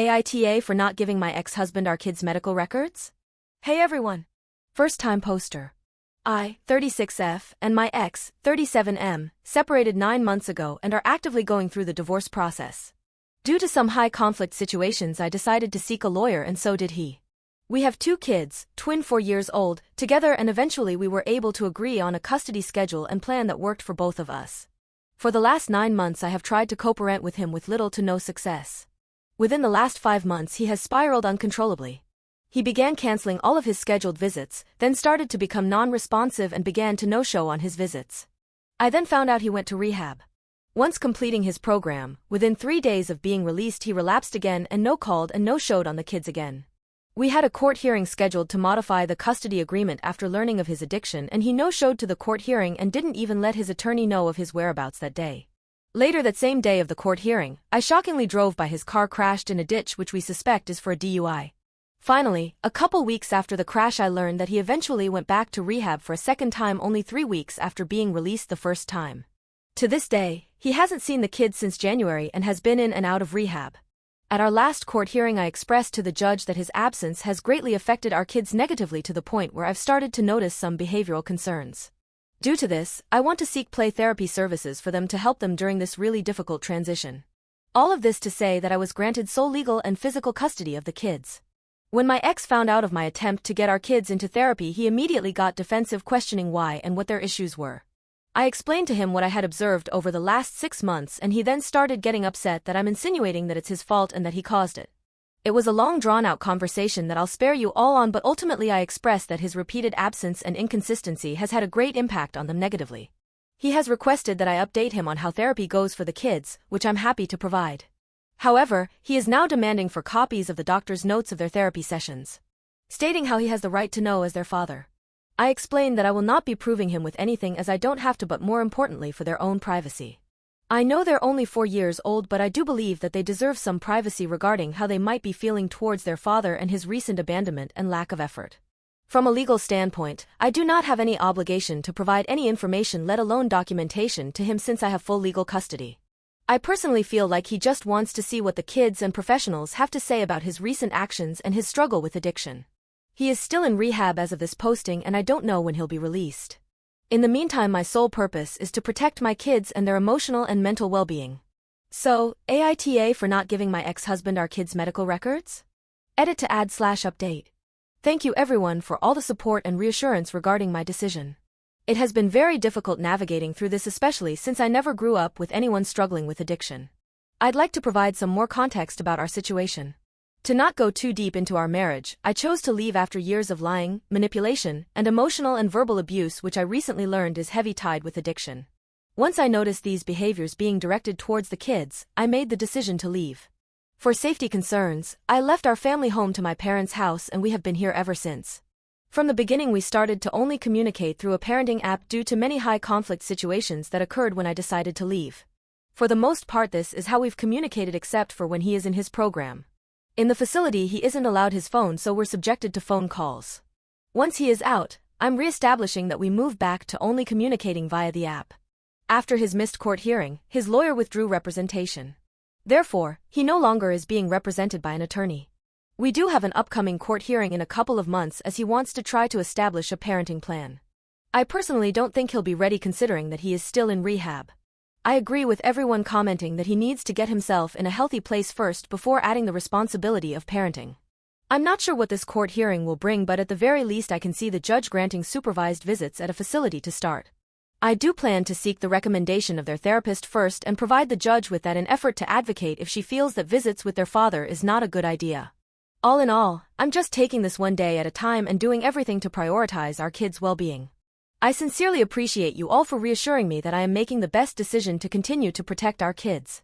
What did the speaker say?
AITA for not giving my ex-husband our kids' medical records? Hey everyone! First-time poster. I, 36F, and my ex, 37M, separated 9 months ago and are actively going through the divorce process. Due to some high-conflict situations, I decided to seek a lawyer, and so did he. We have 2 kids, twin 4 years old, together, and eventually we were able to agree on a custody schedule and plan that worked for both of us. For the last 9 months I have tried to co-parent with him with little to no success. Within the last 5 months he has spiraled uncontrollably. He began canceling all of his scheduled visits, then started to become non-responsive and began to no-show on his visits. I then found out he went to rehab. Once completing his program, within 3 days of being released he relapsed again and no-called and no-showed on the kids again. We had a court hearing scheduled to modify the custody agreement after learning of his addiction, and he no-showed to the court hearing and didn't even let his attorney know of his whereabouts that day. Later that same day of the court hearing, I shockingly drove by his car crashed in a ditch which we suspect is for a DUI. Finally, a couple weeks after the crash I learned that he eventually went back to rehab for a second time only 3 weeks after being released the first time. To this day, he hasn't seen the kids since January and has been in and out of rehab. At our last court hearing I expressed to the judge that his absence has greatly affected our kids negatively to the point where I've started to notice some behavioral concerns. Due to this, I want to seek play therapy services for them to help them during this really difficult transition. All of this to say that I was granted sole legal and physical custody of the kids. When my ex found out of my attempt to get our kids into therapy, he immediately got defensive, questioning why and what their issues were. I explained to him what I had observed over the last 6 months, and he then started getting upset that I'm insinuating that it's his fault and that he caused it. It was a long drawn-out conversation that I'll spare you all on, but ultimately I expressed that his repeated absence and inconsistency has had a great impact on them negatively. He has requested that I update him on how therapy goes for the kids, which I'm happy to provide. However, he is now demanding for copies of the doctor's notes of their therapy sessions, stating how he has the right to know as their father. I explained that I will not be proving him with anything as I don't have to, but more importantly for their own privacy. I know they're only 4 years old, but I do believe that they deserve some privacy regarding how they might be feeling towards their father and his recent abandonment and lack of effort. From a legal standpoint, I do not have any obligation to provide any information, let alone documentation, to him since I have full legal custody. I personally feel like he just wants to see what the kids and professionals have to say about his recent actions and his struggle with addiction. He is still in rehab as of this posting, and I don't know when he'll be released. In the meantime, my sole purpose is to protect my kids and their emotional and mental well-being. So, AITA for not giving my ex-husband our kids' medical records? Edit to add/update. Thank you everyone for all the support and reassurance regarding my decision. It has been very difficult navigating through this, especially since I never grew up with anyone struggling with addiction. I'd like to provide some more context about our situation. To not go too deep into our marriage, I chose to leave after years of lying, manipulation, and emotional and verbal abuse, which I recently learned is heavily tied with addiction. Once I noticed these behaviors being directed towards the kids, I made the decision to leave. For safety concerns, I left our family home to my parents' house, and we have been here ever since. From the beginning we started to only communicate through a parenting app due to many high-conflict situations that occurred when I decided to leave. For the most part this is how we've communicated, except for when he is in his program. In the facility he isn't allowed his phone, so we're subjected to phone calls. Once he is out, I'm re-establishing that we move back to only communicating via the app. After his missed court hearing, his lawyer withdrew representation. Therefore, he no longer is being represented by an attorney. We do have an upcoming court hearing in a couple of months as he wants to try to establish a parenting plan. I personally don't think he'll be ready, considering that he is still in rehab. I agree with everyone commenting that he needs to get himself in a healthy place first before adding the responsibility of parenting. I'm not sure what this court hearing will bring, but at the very least I can see the judge granting supervised visits at a facility to start. I do plan to seek the recommendation of their therapist first and provide the judge with that in effort to advocate if she feels that visits with their father is not a good idea. All in all, I'm just taking this one day at a time and doing everything to prioritize our kids' well-being. I sincerely appreciate you all for reassuring me that I am making the best decision to continue to protect our kids.